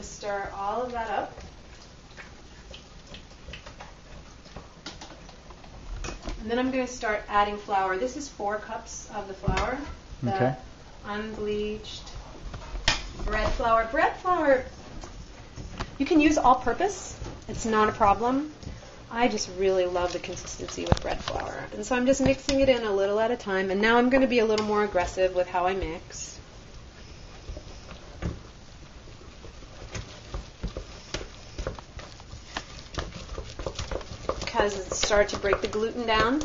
stir all of that up. And then I'm going to start adding flour. This is 4 cups of the flour. Okay. Unbleached bread flour. Bread flour, you can use all-purpose. It's not a problem. I just really love the consistency with bread flour. And so I'm just mixing it in a little at a time. And now I'm going to be a little more aggressive with how I mix. Because it started to break the gluten down.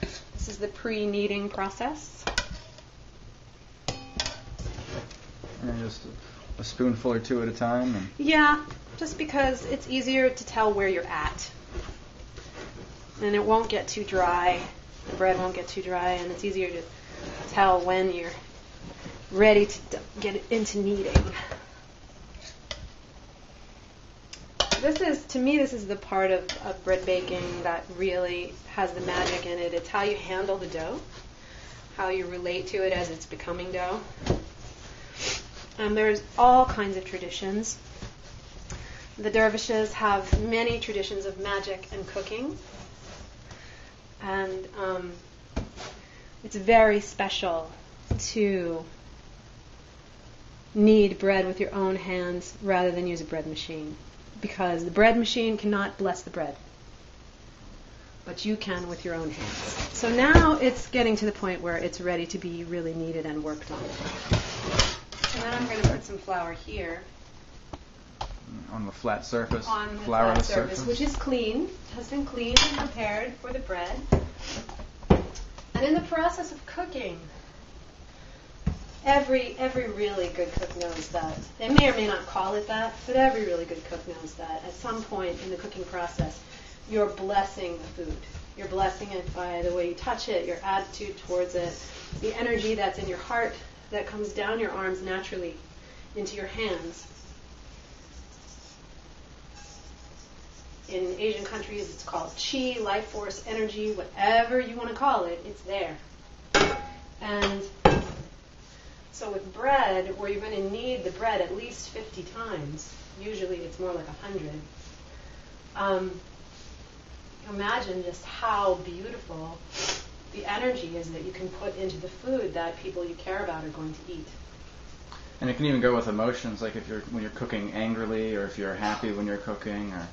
This is the pre-kneading process. And just a spoonful or 2 at a time? And Yeah, just because it's easier to tell where you're at. And it won't get too dry. The bread won't get too dry, and it's easier to tell when you're ready to get into kneading. To me, this is the part of bread baking that really has the magic in it. It's how you handle the dough, how you relate to it as it's becoming dough. And there's all kinds of traditions. The dervishes have many traditions of magic and cooking. And it's very special to knead bread with your own hands rather than use a bread machine. Because the bread machine cannot bless the bread. But you can with your own hands. So now it's getting to the point where it's ready to be really kneaded and worked on. And then I'm going to put some flour here. on the flat surface? On the flour flat on surface, which is clean, has been cleaned and prepared for the bread. And in the process of cooking, every really good cook knows that. They may or may not call it that, but every really good cook knows that at some point in the cooking process, you're blessing the food. You're blessing it by the way you touch it, your attitude towards it, the energy that's in your heart that comes down your arms naturally into your hands. In Asian countries, it's called chi, life force, energy, whatever you want to call it, it's there. And so with bread, where you're going to knead the bread at least 50 times, usually it's more like 100, imagine just how beautiful the energy is that you can put into the food that people you care about are going to eat. And it can even go with emotions, like when you're cooking angrily, or if you're happy when you're cooking, or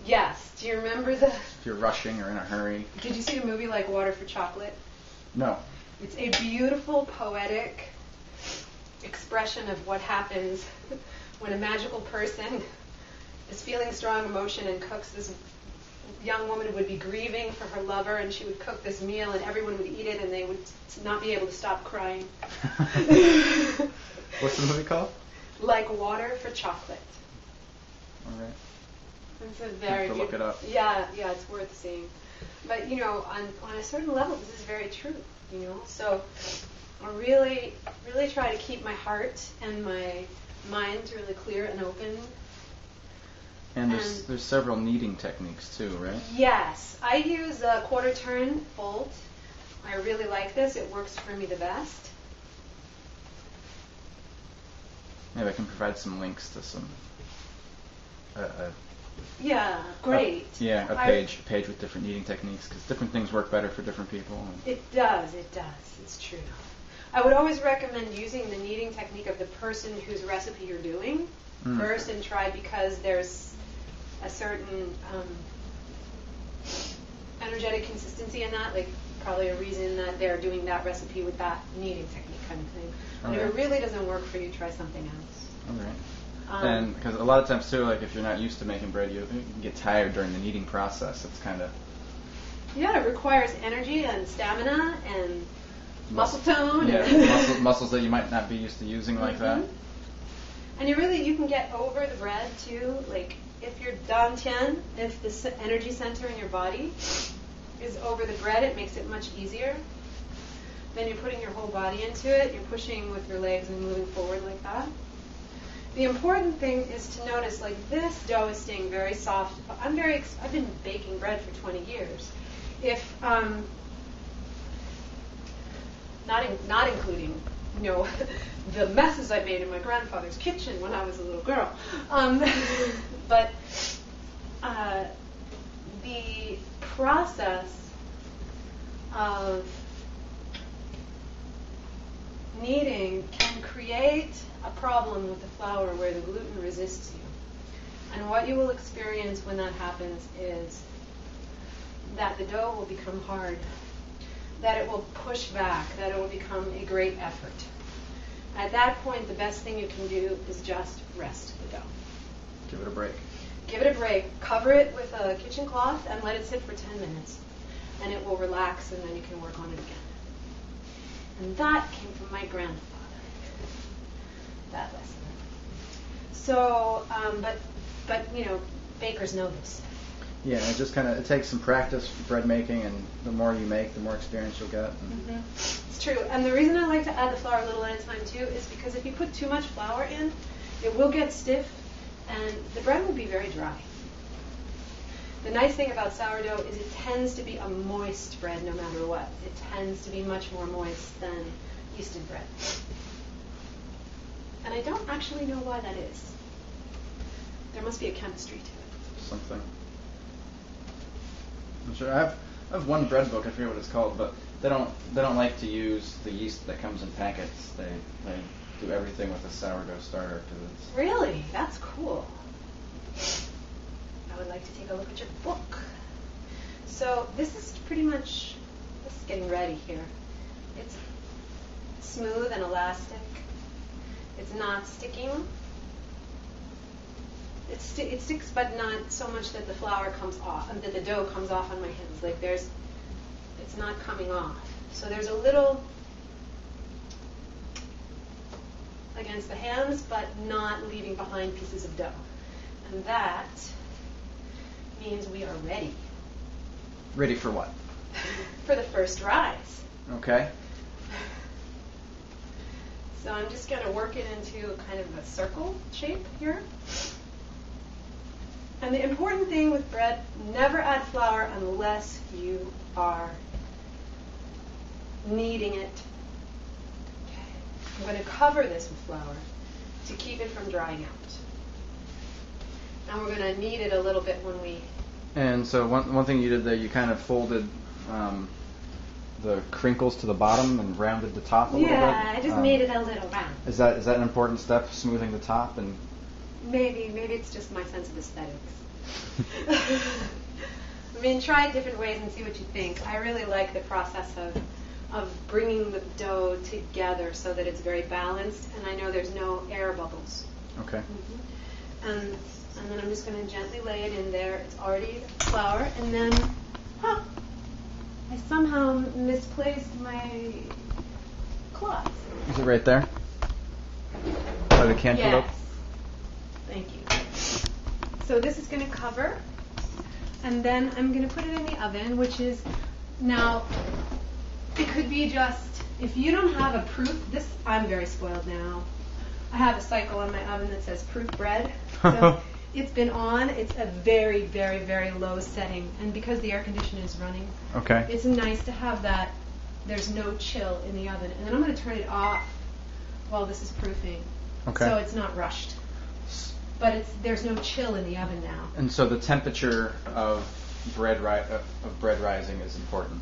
Yes. Do you remember if you're rushing or in a hurry. Did you see the movie like Water for Chocolate? No. It's a beautiful, poetic expression of what happens when a magical person is feeling strong emotion and cooks. This young woman would be grieving for her lover, and she would cook this meal, and everyone would eat it, and they would not be able to stop crying. What's the movie called? Like Water for Chocolate. All right. It's a very have to look it up. Yeah, it's worth seeing. But on a certain level, this is very true. So I really try to keep my heart and my mind really clear and open. And there's several kneading techniques too, right? Yes, I use a quarter turn fold. I really like this. It works for me the best. Maybe I can provide some links to some. Yeah, great. A page with different kneading techniques, because different things work better for different people. It does. It's true. I would always recommend using the kneading technique of the person whose recipe you're doing first and try, because there's a certain energetic consistency in that, like probably a reason that they're doing that recipe with that kneading technique kind of thing. But if it really doesn't work for you, try something else. All right. And because a lot of times too, like if you're not used to making bread, you can get tired during the kneading process. It's kind of it requires energy and stamina and muscle tone. Muscles that you might not be used to using like that. And you can get over the bread too. Like if your dantian, if the energy center in your body is over the bread, it makes it much easier. Then you're putting your whole body into it. You're pushing with your legs and moving forward like that. The important thing is to notice, like, this dough is staying very soft. I've been baking bread for 20 years. If not including the messes I made in my grandfather's kitchen when I was a little girl. But the process of kneading can create a problem with the flour where the gluten resists you. And what you will experience when that happens is that the dough will become hard, that it will push back, that it will become a great effort. At that point, the best thing you can do is just rest the dough. Give it a break. Give it a break. Cover it with a kitchen cloth and let it sit for 10 minutes. And it will relax, and then you can work on it again. And that came from my grandfather, that lesson. So, but bakers know this. Yeah, it just it takes some practice bread making, and the more you make, the more experience you'll get. Mm-hmm. It's true. And the reason I like to add the flour a little at a time too is because if you put too much flour in, it will get stiff, and the bread will be very dry. The nice thing about sourdough is it tends to be a moist bread no matter what. It tends to be much more moist than yeasted bread. And I don't actually know why that is. There must be a chemistry to it. Something. I'm sure. I have one bread book. I forget what it's called, but they don't like to use the yeast that comes in packets. They do everything with a sourdough starter because it's really. That's cool. I would like to take a look at your book. So this is pretty much just getting ready here. It's smooth and elastic. It's not sticking. It sticks, but not so much that the flour comes off, and that the dough comes off on my hands. Like it's not coming off. So there's a little against the hands, but not leaving behind pieces of dough. And that means we are ready. Ready for what? For the first rise. Okay. So I'm just going to work it into kind of a circle shape here. And the important thing with bread, never add flour unless you are kneading it. Okay. I'm going to cover this with flour to keep it from drying out. And we're going to knead it a little bit when we... And so one thing you did there, you kind of folded the crinkles to the bottom and rounded the top a little bit. Yeah, I just made it a little round. Is that an important step, smoothing the top? And maybe it's just my sense of aesthetics. I mean, try it different ways and see what you think. I really like the process of bringing the dough together so that it's very balanced, and I know there's no air bubbles. Okay. Mm-hmm. And then I'm just going to gently lay it in there. It's already flour, and then I somehow misplaced my cloth. Is it right there? By the cantaloupe? Yes. Thank you. So this is going to cover, and then I'm going to put it in the oven, which is now, it could be just, if you don't have a proof, I'm very spoiled now. I have a cycle on my oven that says proof bread. So it's been on. It's a very, very, very low setting, and because the air conditioner is running, okay, it's nice to have that. There's no chill in the oven, and then I'm going to turn it off while this is proofing, so it's not rushed. But there's no chill in the oven now. And so the temperature of bread rising is important.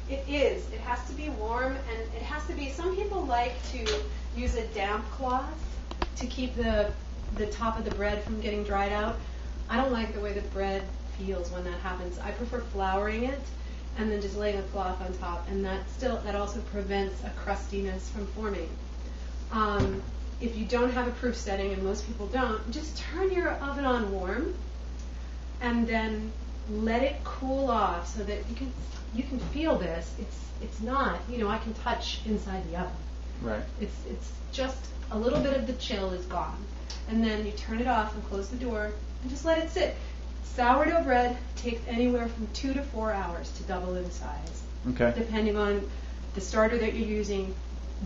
It is. It has to be warm, and it has to be. Some people like to use a damp cloth to keep the top of the bread from getting dried out. I don't like the way the bread feels when that happens. I prefer flouring it and then just laying a cloth on top, and that also prevents a crustiness from forming. If you don't have a proof setting, and most people don't, just turn your oven on warm and then let it cool off so that you can feel this. It's not, I can touch inside the oven. Right. It's just a little bit of the chill is gone. And then you turn it off and close the door and just let it sit. Sourdough bread takes anywhere from 2 to 4 hours to double in size. Okay. Depending on the starter that you're using,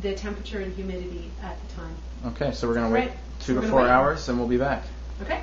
the temperature and humidity at the time. Okay, so we're going to wait 2 to 4 hours and we'll be back. Okay.